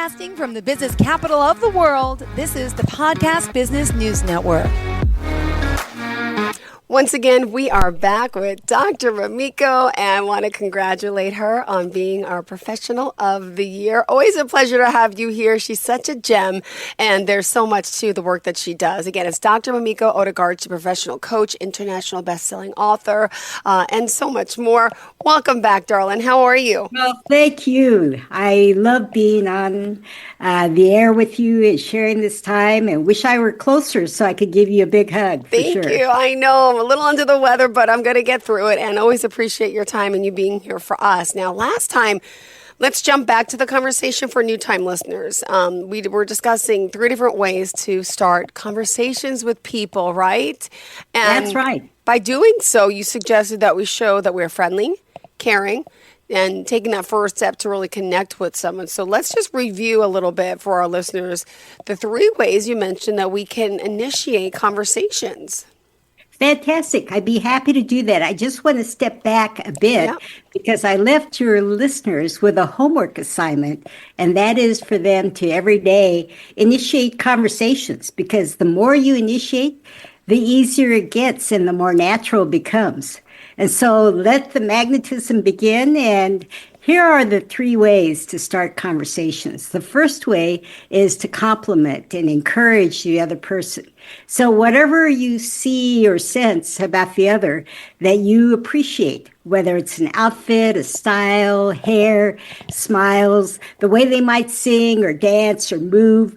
Broadcasting from the business capital of the world, this is the Podcast Business News Network. Once again, we are back with Dr. Mamiko, and I want to congratulate her on being our Professional of the Year. Always a pleasure to have you here. She's such a gem, and there's so much to the work that she does. Again, it's Dr. Mamiko Odegard. She's a professional coach, international best-selling author, and so much more. Welcome back, darling. How are you? Well, thank you. I love being on the air with you and sharing this time, and wish I were closer so I could give you a big hug. Thank you. I know I'm a little under the weather, but I'm going to get through it, and always appreciate your time and you being here for us. Now, last time, let's jump back to the conversation for new time listeners. We were discussing 3 different ways to start conversations with people, right? And that's right. By doing so, you suggested that we show that we're friendly, caring, and taking that first step to really connect with someone. So let's just review a little bit for our listeners the 3 ways you mentioned that we can initiate conversations. Fantastic. I'd be happy to do that. I just want to step back a bit because I left your listeners with a homework assignment, and that is for them to every day initiate conversations, because the more you initiate, the easier it gets and the more natural it becomes. And so let the magnetism begin. And here are the 3 ways to start conversations. The first way is to compliment and encourage the other person. So whatever you see or sense about the other that you appreciate, whether it's an outfit, a style, hair, smiles, the way they might sing or dance or move,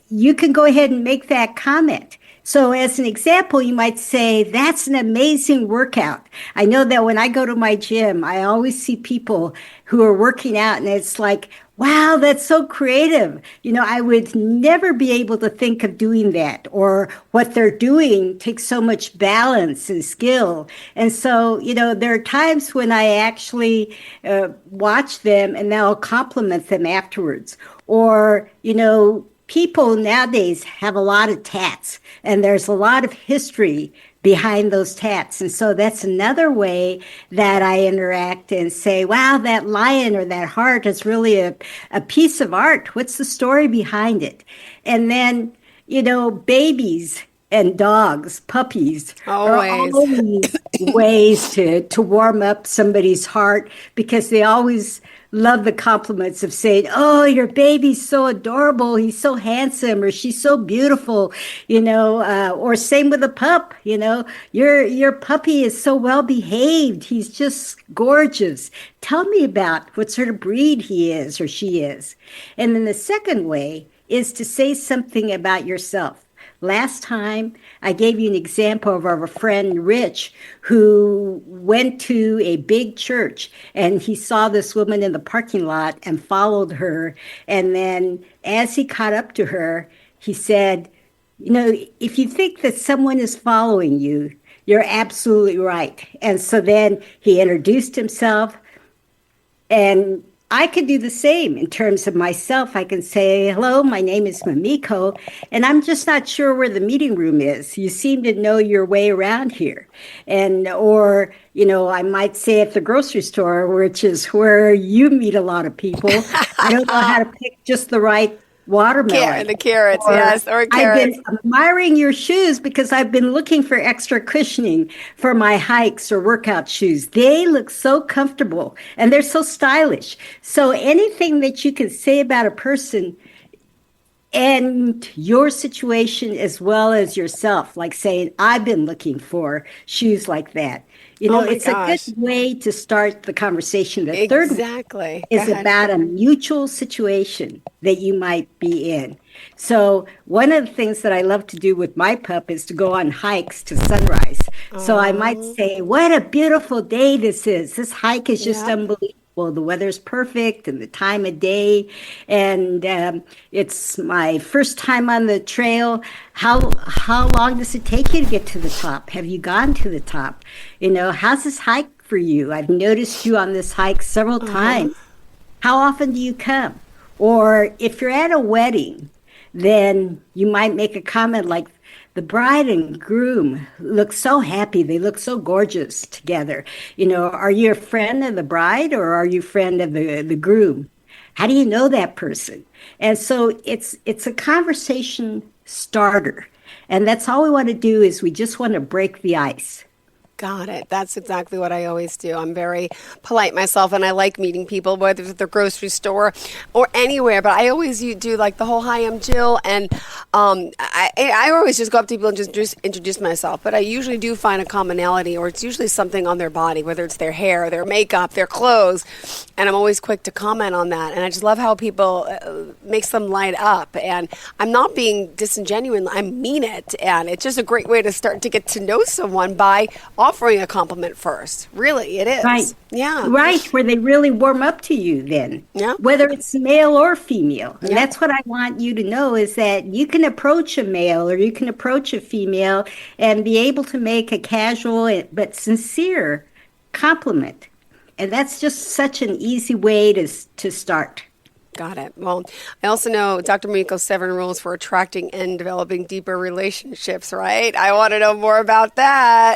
you can go ahead and make that comment. So as an example, you might say, that's an amazing workout. I know that when I go to my gym, I always see people who are working out, and it's like, wow, that's so creative. You know, I would never be able to think of doing that, or what they're doing takes so much balance and skill. And so, you know, there are times when I actually watch them and then I'll compliment them afterwards. Or, you know, people nowadays have a lot of tats, and there's a lot of history behind those tats. And so that's another way that I interact and say, wow, that lion or that heart is really a piece of art. What's the story behind it? And then, you know, babies and dogs, puppies, are always ways to warm up somebody's heart, because they always love the compliments of saying, oh, your baby's so adorable, he's so handsome, or she's so beautiful, you know, or same with a pup, you know, your puppy is so well behaved, he's just gorgeous. Tell me about what sort of breed he is or she is. And then the second way is to say something about yourself. Last time, I gave you an example of our friend Rich, who went to a big church, and he saw this woman in the parking lot and followed her. And then as he caught up to her, he said, you know, if you think that someone is following you, you're absolutely right. And so then he introduced himself, and I could do the same in terms of myself. I can say, hello, my name is Mamiko, and I'm just not sure where the meeting room is. You seem to know your way around here. And, or, you know, I might say at the grocery store, which is where you meet a lot of people, I don't know how to pick just the right watermelon. The carrots, yes, or carrots. I've been admiring your shoes because I've been looking for extra cushioning for my hikes or workout shoes. They look so comfortable and they're so stylish. So anything that you can say about a person and your situation as well as yourself, like saying, I've been looking for shoes like that. You know, it's a good way to start the conversation. The third one is about a mutual situation that you might be in. So one of the things that I love to do with my pup is to go on hikes to sunrise. So I might say, what a beautiful day this is. This hike is just unbelievable. The weather's perfect and the time of day. And it's my first time on the trail. How long does it take you to get to the top? Have you gone to the top? You know, how's this hike for you? I've noticed you on this hike several times. How often do you come? Or if you're at a wedding, then you might make a comment like, the bride and groom look so happy. They look so gorgeous together. You know, are you a friend of the bride or are you a friend of the groom? How do you know that person? And so it's a conversation starter. And that's all we want to do is we just want to break the ice. Got it. That's exactly what I always do. I'm very polite myself, and I like meeting people, whether it's at the grocery store or anywhere. But I always do like the whole "Hi, I'm Jill," and I always just go up to people and just introduce myself. But I usually do find a commonality, or it's usually something on their body, whether it's their hair, their makeup, their clothes, and I'm always quick to comment on that. And I just love how people makes them light up. And I'm not being disingenuous; I mean it, and it's just a great way to start to get to know someone by offering a compliment first. Really, it is. Right. Yeah. Right, where they really warm up to you then. Yeah. Whether it's male or female. And Yeah. that's what I want you to know is that you can approach a male or you can approach a female and be able to make a casual but sincere compliment. And that's just such an easy way to start. Got it. Well, I also know Dr. Mamiko's 7 rules for attracting and developing deeper relationships, right? I want to know more about that.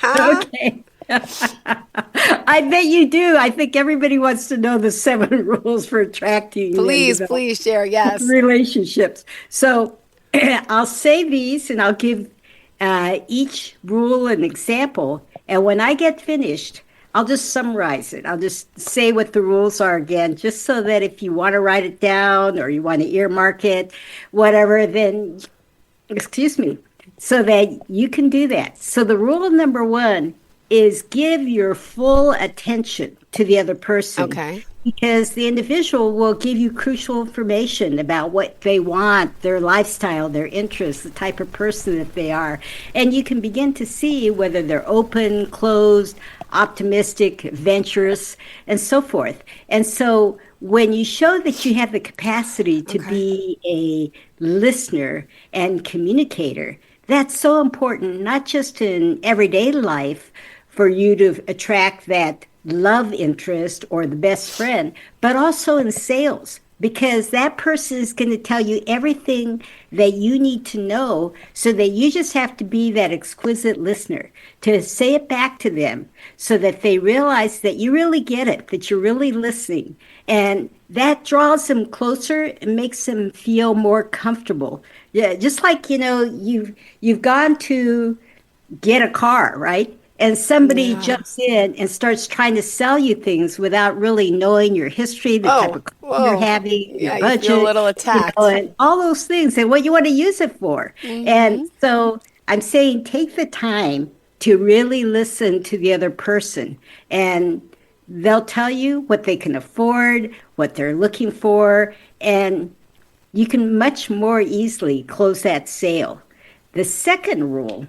Okay. I bet you do. I think everybody wants to know the 7 rules for attracting. Please share. Yes. Relationships. So I'll say these and I'll give each rule an example. And when I get finished, I'll just summarize it. I'll just say what the rules are again, just so that if you want to write it down or you want to earmark it, whatever, then, so that you can do that. So the rule number 1 is give your full attention to the other person. Okay. Because the individual will give you crucial information about what they want, their lifestyle, their interests, the type of person that they are. And you can begin to see whether they're open, closed, optimistic, adventurous, and so forth. And so when you show that you have the capacity to be a listener and communicator, that's so important, not just in everyday life for you to attract that love interest or the best friend, but also in sales, because that person is going to tell you everything that you need to know, so that you just have to be that exquisite listener to say it back to them so that they realize that you really get it, that you're really listening. And that draws them closer and makes them feel more comfortable. Yeah, just like, you've gone to get a car, right? And somebody jumps in and starts trying to sell you things without really knowing your history, the type of car you're having, your budget, you feel a little attacked. And all those things and what you want to use it for. Mm-hmm. And so I'm saying take the time to really listen to the other person, and they'll tell you what they can afford, what they're looking for, and you can much more easily close that sale. The second rule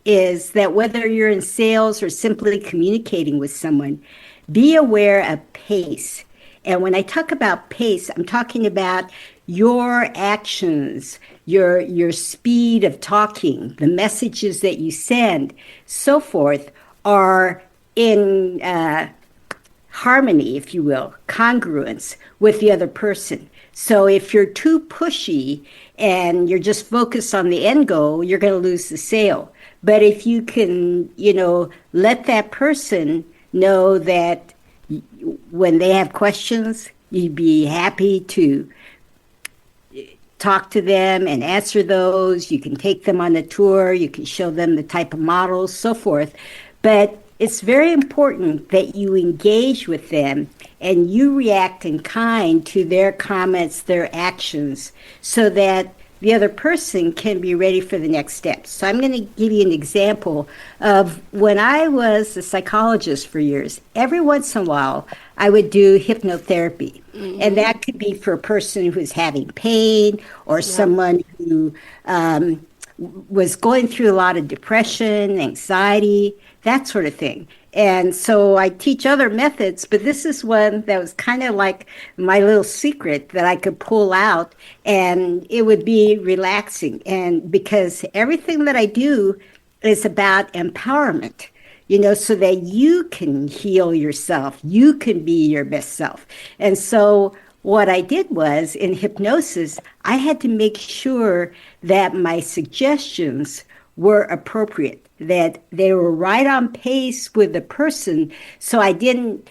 is that whether you're in sales or simply communicating with someone, be aware of pace. And when I talk about pace, I'm talking about your actions, your speed of talking, the messages that you send, so forth, are in harmony, if you will, congruence with the other person. So if you're too pushy and you're just focused on the end goal, you're going to lose the sale. But if you can, let that person know that when they have questions, you'd be happy to talk to them and answer those. You can take them on a tour. You can show them the type of models, so forth. But it's very important that you engage with them and you react in kind to their comments, their actions, so that the other person can be ready for the next step. So I'm going to give you an example of when I was a psychologist for years. Every once in a while, I would do hypnotherapy. Mm-hmm. And that could be for a person who's having pain or someone who was going through a lot of depression, anxiety, that sort of thing. And so I teach other methods, but this is one that was kind of like my little secret that I could pull out, and it would be relaxing. And because everything that I do is about empowerment, so that you can heal yourself, you can be your best self. And so what I did was, in hypnosis, I had to make sure that my suggestions were appropriate, that they were right on pace with the person, so I didn't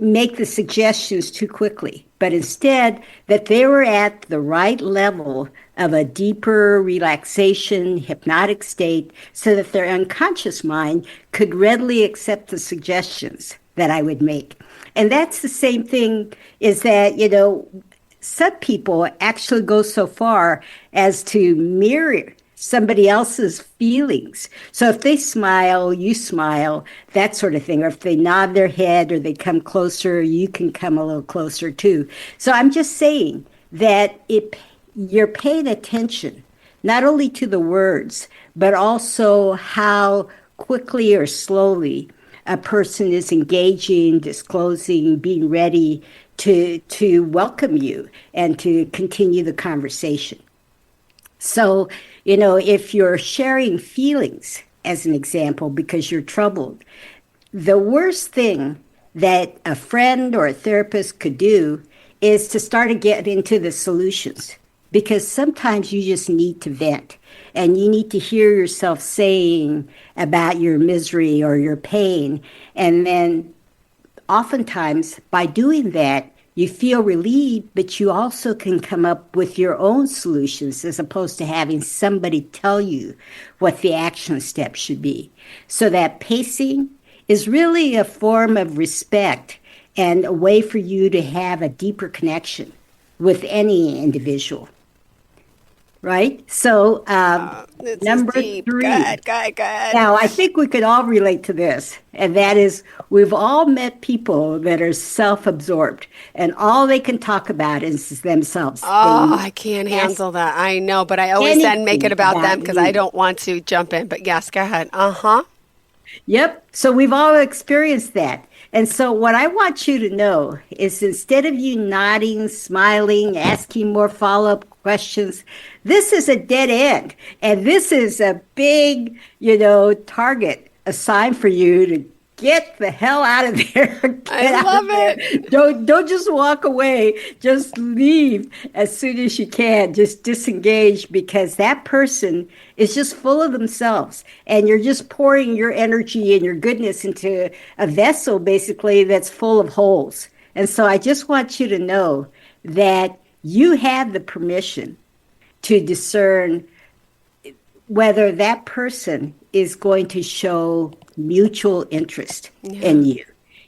make the suggestions too quickly, but instead that they were at the right level of a deeper relaxation, hypnotic state, so that their unconscious mind could readily accept the suggestions that I would make. And that's the same thing, is that, some people actually go so far as to mirror somebody else's feelings. So if they smile, you smile, that sort of thing. Or if they nod their head or they come closer, you can come a little closer too. So I'm just saying that you're paying attention not only to the words, but also how quickly or slowly a person is engaging, disclosing, being ready to welcome you and to continue the conversation. So, if you're sharing feelings, as an example, because you're troubled, the worst thing that a friend or a therapist could do is to start to get into the solutions, because sometimes you just need to vent and you need to hear yourself saying about your misery or your pain. And then oftentimes by doing that, you feel relieved, but you also can come up with your own solutions as opposed to having somebody tell you what the action step should be. So that pacing is really a form of respect and a way for you to have a deeper connection with any individual. Right? So number 3. Go ahead. Now, I think we could all relate to this, and that is we've all met people that are self-absorbed, and all they can talk about is themselves. Oh, I can't handle that. I know, but I always then make it about them because I don't want to jump in. But yes, go ahead. Uh-huh. Yep. So we've all experienced that. And so what I want you to know is, instead of you nodding, smiling, asking more follow-up questions, this is a dead end. And this is a big, target assigned for you to get the hell out of there. I love it. Don't just walk away. Just leave as soon as you can. Just disengage, because that person is just full of themselves. And you're just pouring your energy and your goodness into a vessel, basically, that's full of holes. And so I just want you to know that you have the permission to discern whether that person is going to show mutual interest in you.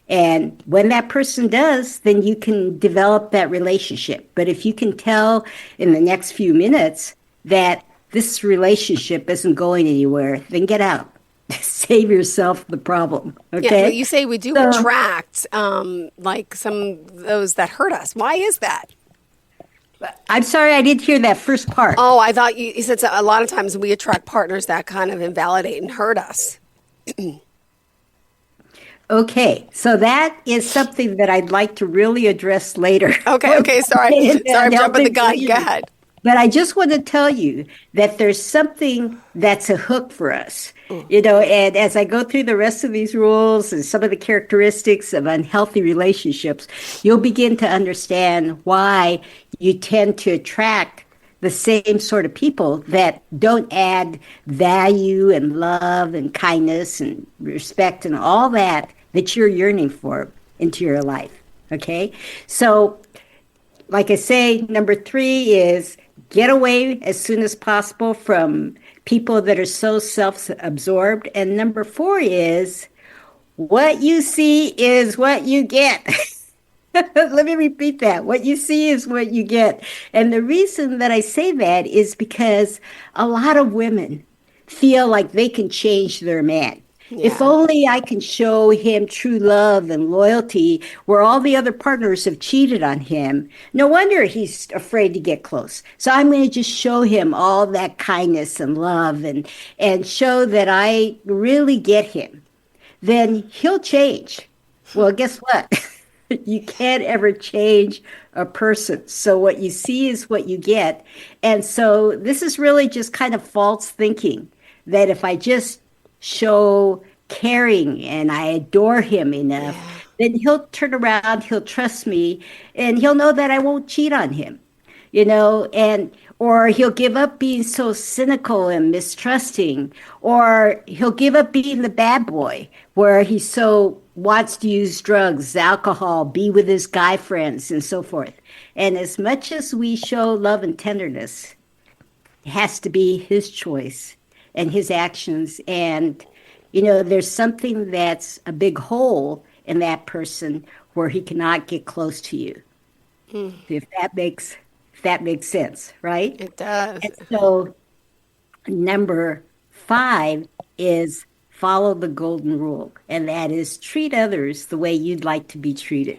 And when that person does, then you can develop that relationship. But if you can tell in the next few minutes that this relationship isn't going anywhere, then get out. Save yourself the problem. Okay. Yeah, you say we do attract like some of those that hurt us. Why is that? I'm sorry, I didn't hear that first part. Oh, I thought you said a lot of times we attract partners that kind of invalidate and hurt us. Okay, so that is something that I'd like to really address later. Okay, sorry. I'm jumping the gun. Go ahead. But I just want to tell you that there's something that's a hook for us. And as I go through the rest of these rules and some of the characteristics of unhealthy relationships, you'll begin to understand why you tend to attract the same sort of people that don't add value and love and kindness and respect and all that you're yearning for into your life. Okay? So, like I say, number 3 is get away as soon as possible from people that are so self-absorbed. And number 4 is what you see is what you get. Let me repeat that. What you see is what you get. And the reason that I say that is because a lot of women feel like they can change their man. Yeah. If only I can show him true love and loyalty where all the other partners have cheated on him. No wonder he's afraid to get close. So I'm going to just show him all that kindness and love and show that I really get him. Then he'll change. Well, guess what? You can't ever change a person. So what you see is what you get. And so this is really just kind of false thinking that if I just show caring and I adore him enough, then he'll turn around, he'll trust me, and he'll know that I won't cheat on him, and or he'll give up being so cynical and mistrusting, or he'll give up being the bad boy where he so wants to use drugs, alcohol, be with his guy friends, and so forth. And as much as we show love and tenderness, it has to be his choice and his actions. And, there's something that's a big hole in that person where he cannot get close to you. If that makes sense, right? It does. And so number 5 is follow the golden rule, and that is treat others the way you'd like to be treated.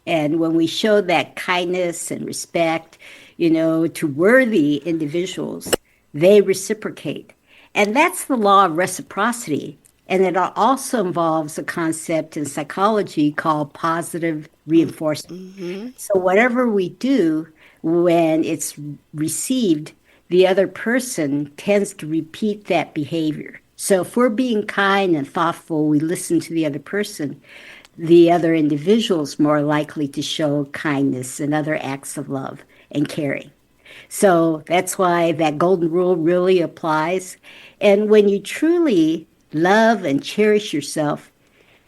And when we show that kindness and respect, to worthy individuals, they reciprocate. And that's the law of reciprocity. And it also involves a concept in psychology called positive reinforcement. So whatever we do, when it's received, the other person tends to repeat that behavior. So if we're being kind and thoughtful, we listen to the other person, the other individual is more likely to show kindness and other acts of love and caring. So that's why that golden rule really applies. And when you truly love and cherish yourself,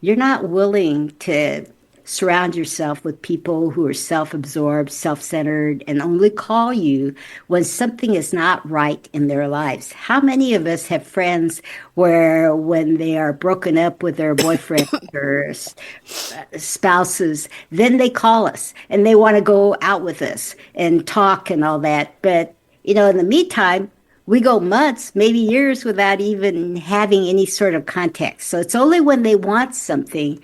you're not willing to surround yourself with people who are self-absorbed, self-centered, and only call you when something is not right in their lives. How many of us have friends where when they are broken up with their boyfriend or spouses, then they call us and they want to go out with us and talk and all that. But, in the meantime, we go months, maybe years without even having any sort of contact. So it's only when they want something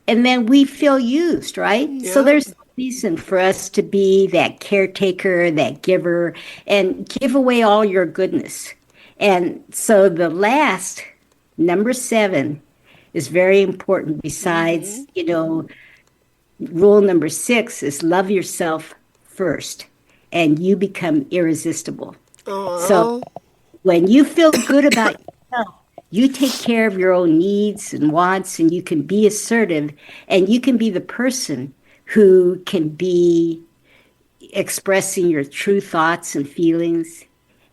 and then we feel used, right? Yeah. So there's a reason for us to be that caretaker, that giver, and give away all your goodness. And so the last, number 7, is very important. Besides, rule number 6 is love yourself first, and you become irresistible. Aww. So when you feel good about yourself, you take care of your own needs and wants, and you can be assertive, and you can be the person who can be expressing your true thoughts and feelings.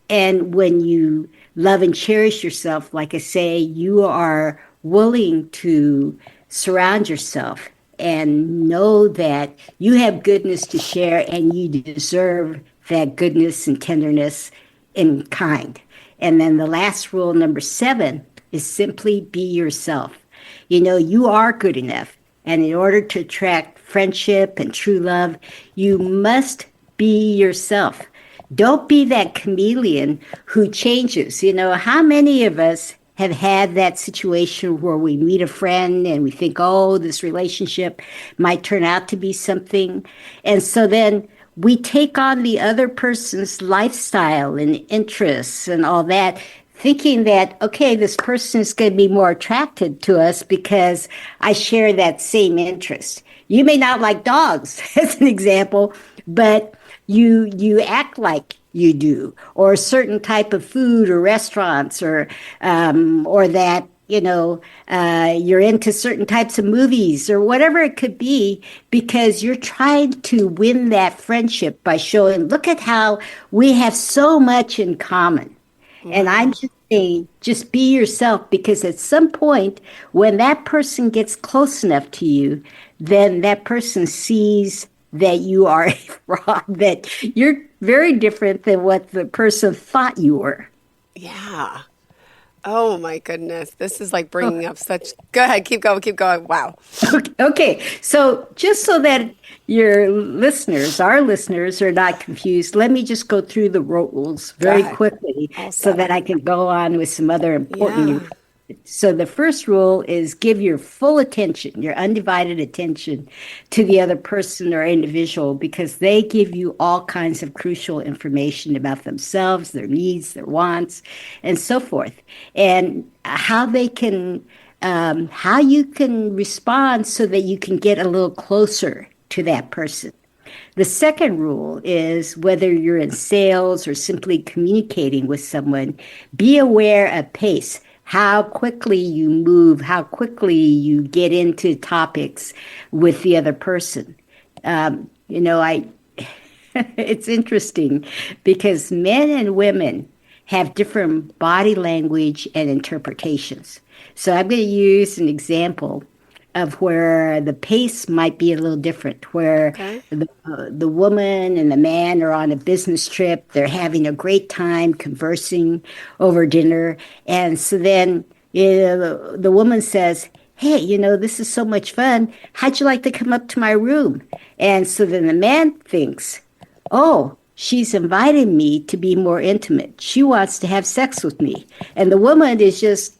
And when you love and cherish yourself, like I say, you are willing to surround yourself and know that you have goodness to share and you deserve that goodness and tenderness in kind. And then the last rule, number 7, is simply be yourself. You are good enough. And in order to attract friendship and true love, you must be yourself. Don't be that chameleon who changes. How many of us have had that situation where we meet a friend and we think, oh, this relationship might turn out to be something. And so then we take on the other person's lifestyle and interests and all that, thinking that, okay, this person is going to be more attracted to us because I share that same interest. You may not like dogs, as an example, but you act like you do, or a certain type of food or restaurants, or that you're into certain types of movies or whatever it could be, because you're trying to win that friendship by showing, look at how we have so much in common. And I'm just saying, just be yourself, because at some point when that person gets close enough to you, then that person sees that you are wrong, that you're very different than what the person thought you were. Yeah. Oh my goodness. This is like bringing up such, go ahead, keep going. Wow. Okay. So just so that our listeners are not confused, let me just go through the rules very quickly so that I can go on with some other important. So the first rule is give your full attention, your undivided attention to the other person or individual, because they give you all kinds of crucial information about themselves, their needs, their wants, and so forth, and how they can, how you can respond so that you can get a little closer to that person. The second rule is, whether you're in sales or simply communicating with someone, be aware of pace. How quickly you move, how quickly you get into topics with the other person. It's interesting because men and women have different body language and interpretations. So I'm going to use an example of where the pace might be a little different, where Okay. the woman and the man are on a business trip. They're having a great time conversing over dinner. And so then the woman says, hey, this is so much fun. How'd you like to come up to my room? And so then the man thinks, oh, she's invited me to be more intimate. She wants to have sex with me. And the woman is just,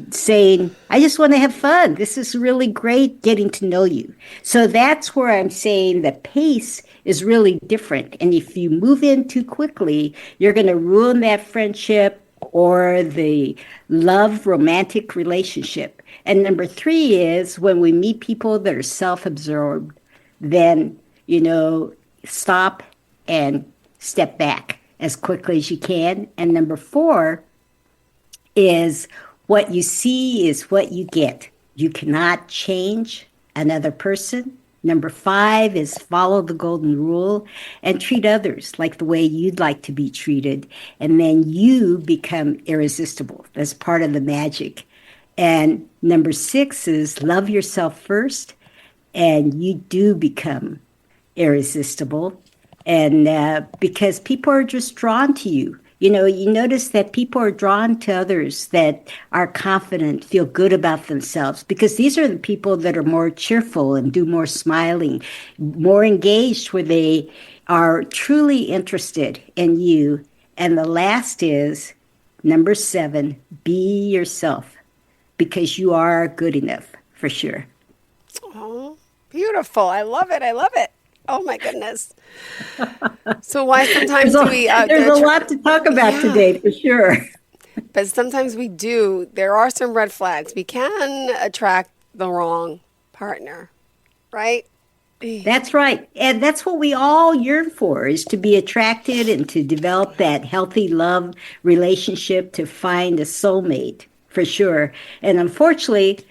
saying, I just want to have fun. This is really great getting to know you. So that's where I'm saying the pace is really different. And if you move in too quickly, you're going to ruin that friendship or the love romantic relationship. And number 3 is when we meet people that are self-absorbed, then, stop and step back as quickly as you can. And number 4 is what you see is what you get. You cannot change another person. Number 5 is follow the golden rule and treat others like the way you'd like to be treated. And then you become irresistible. That's part of the magic. And number 6 is love yourself first, and you do become irresistible. And because people are just drawn to you. You notice that people are drawn to others that are confident, feel good about themselves, because these are the people that are more cheerful and do more smiling, more engaged, where they are truly interested in you. And the last is number 7, be yourself, because you are good enough for sure. Oh, beautiful. I love it. I love it. Oh my goodness. So why sometimes there's a lot to talk about today for sure. But sometimes we do. There are some red flags. We can attract the wrong partner, right? That's right. And that's what we all yearn for, is to be attracted and to develop that healthy love relationship, to find a soulmate for sure. And unfortunately,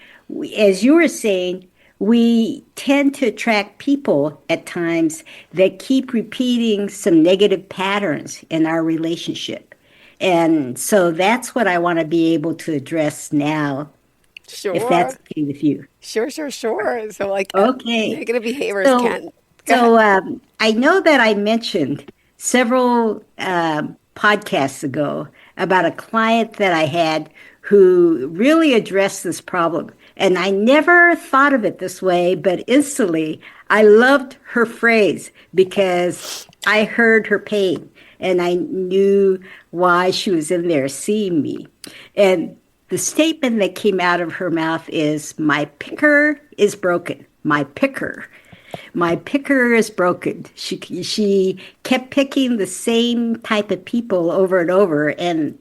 as you were saying, we tend to attract people at times that keep repeating some negative patterns in our relationship. And so that's what I want to be able to address now, Sure. if that's okay with you. Sure. So Okay. negative behaviors So, I know that I mentioned several podcasts ago about a client that I had who really addressed this problem. And I never thought of it this way, but instantly I loved her phrase because I heard her pain and I knew why she was in there seeing me. And the statement that came out of her mouth is, my picker is broken. My picker is broken. She kept picking the same type of people over and over, and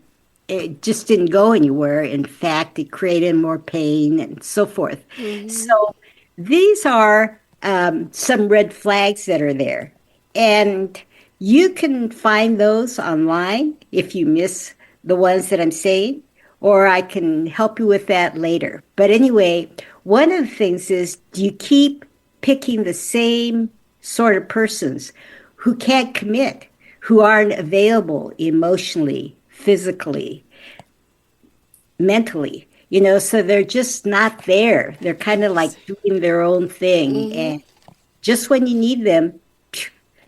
it just didn't go anywhere. In fact, it created more pain and so forth. Mm-hmm. So these are some red flags that are there. And you can find those online if you miss the ones that I'm saying, or I can help you with that later. But anyway, one of the things is, do you keep picking the same sort of persons who can't commit, who aren't available emotionally, physically, mentally, so they're just not there. They're kind of like doing their own thing. Mm-hmm. And just when you need them,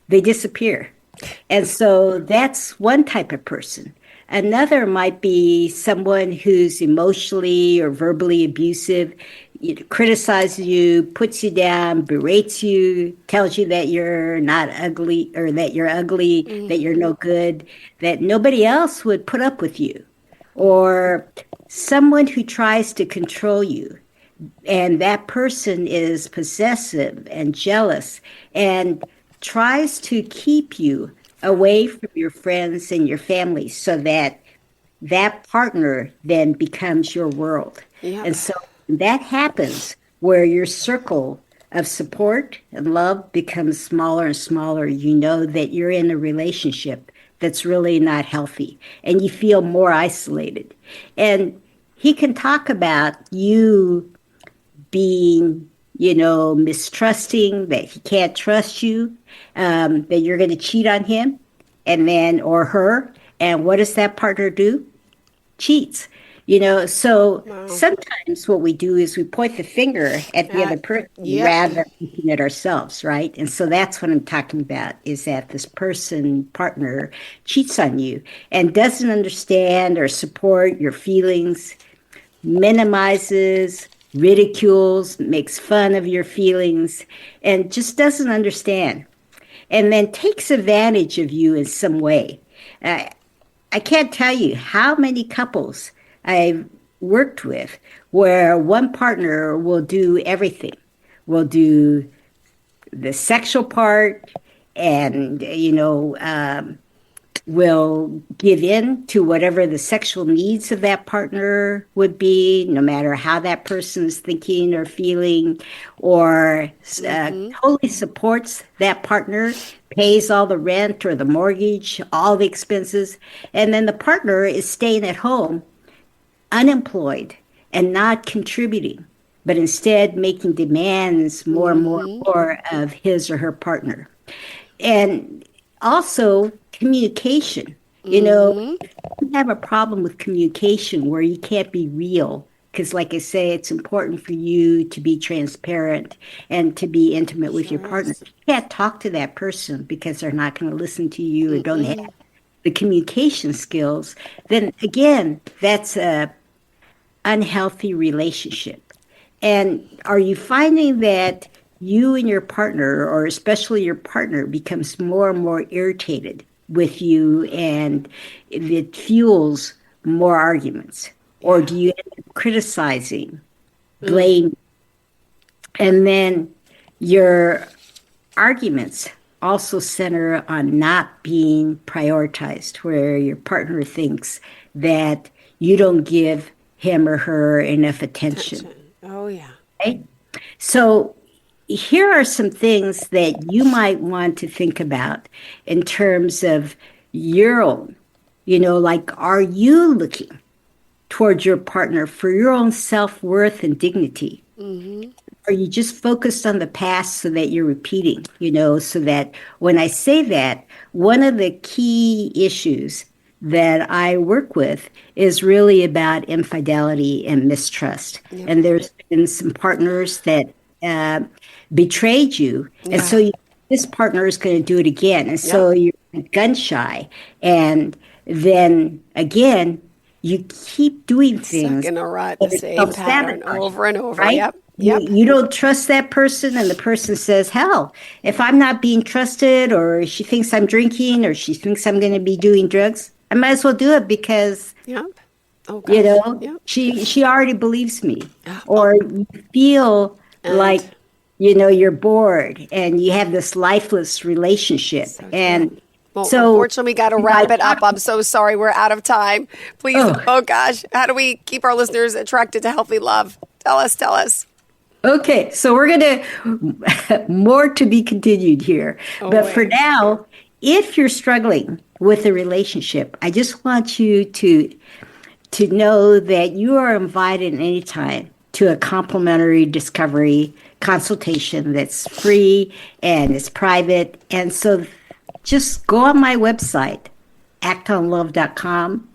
they disappear. And so that's one type of person. Another might be someone who's emotionally or verbally abusive, criticizes you, puts you down, berates you, tells you that you're not ugly, or that you're ugly, mm-hmm. that you're no good, that nobody else would put up with you. Or someone who tries to control you, and that person is possessive and jealous and tries to keep you away from your friends and your family, so that that partner then becomes your world. Yeah. And so that happens where your circle of support and love becomes smaller and smaller. You know that you're in a relationship that's really not healthy, and you feel more isolated. And he can talk about you being mistrusting that he can't trust you, that you're going to cheat on him or her. And what does that partner do? Cheats. So sometimes what we do is we point the finger at the other person rather than looking at ourselves, right? And so that's what I'm talking about, is that this partner cheats on you and doesn't understand or support your feelings, minimizes, ridicules, makes fun of your feelings, and just doesn't understand, and then takes advantage of you in some way. I can't tell you how many couples I've worked with where one partner will do everything, will do the sexual part, and will give in to whatever the sexual needs of that partner would be, no matter how that person is thinking or feeling, or totally supports that partner, pays all the rent or the mortgage, all the expenses, and then the partner is staying at home, unemployed, and not contributing, but instead making demands more and more of his or her partner. And also communication. You have a problem with communication where you can't be real, because like I say, it's important for you to be transparent and to be intimate with your partner. You can't talk to that person because they're not going to listen to you or don't have the communication skills. Then again, that's a unhealthy relationship. And are you finding that you and your partner, or especially your partner, becomes more and more irritated with you and it fuels more arguments? Or do you end up criticizing, blame, and then your arguments also center on not being prioritized, where your partner thinks that you don't give him or her enough attention. Oh, yeah. Right? So here are some things that you might want to think about in terms of your own, like, are you looking towards your partner for your own self-worth and dignity? Are you just focused on the past so that you're repeating, so that when I say that, one of the key issues that I work with is really about infidelity and mistrust. And there's been some partners that betrayed you, and so this partner is going to do it again, and so you're gun shy, and then again you keep doing things stuck in a rut, the same pattern over and over, right? You don't trust that person, and the person says, hell, if I'm not being trusted, or she thinks I'm drinking, or she thinks I'm going to be doing drugs, I might as well do it because she already believes me. Or you feel like you're bored and you have this lifeless relationship. So unfortunately, we got to wrap it up. I'm so sorry. We're out of time. Please. Oh, gosh. How do we keep our listeners attracted to healthy love? Tell us. Okay. So we're going to, more to be continued here. But for now, if you're struggling with a relationship, I just want you to know that you are invited anytime to a complimentary discovery consultation that's free and it's private. And so just go on my website, actonlove.com.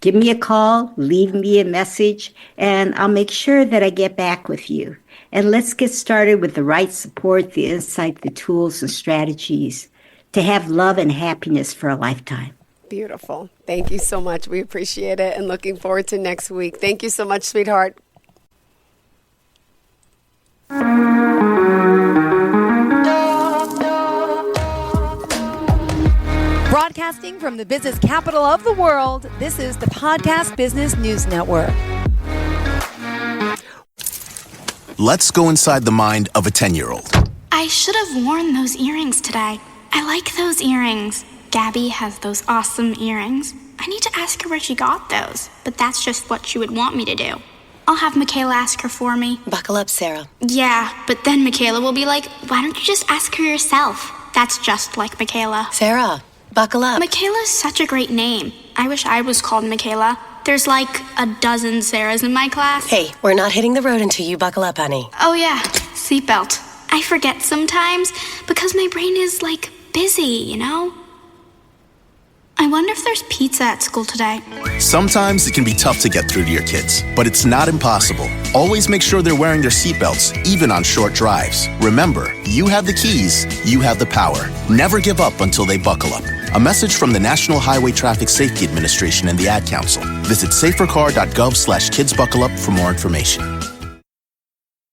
Give me a call, leave me a message, and I'll make sure that I get back with you. And let's get started with the right support, the insight, the tools, and strategies to have love and happiness for a lifetime. Beautiful. Thank you so much. We appreciate it and looking forward to next week. Thank you so much, sweetheart. Broadcasting from the business capital of the world, this is the Podcast Business News Network. Let's go inside the mind of a 10-year-old. I should have worn those earrings today. I like those earrings. Gabby has those awesome earrings. I need to ask her where she got those, but that's just what she would want me to do. I'll have Michaela ask her for me. Buckle up, Sarah. Yeah, but then Michaela will be like, why don't you just ask her yourself? That's just like Michaela. Sarah, buckle up. Michaela's such a great name. I wish I was called Michaela. There's like a dozen Sarahs in my class. Hey, we're not hitting the road until you buckle up, honey. Oh yeah, seatbelt. I forget sometimes because my brain is like busy, you know? I wonder if there's pizza at school today. Sometimes it can be tough to get through to your kids, but it's not impossible. Always make sure they're wearing their seatbelts, even on short drives. Remember, you have the keys, you have the power. Never give up until they buckle up. A message from the National Highway Traffic Safety Administration and the Ad Council. Visit safercar.gov/kidsbuckleup for more information.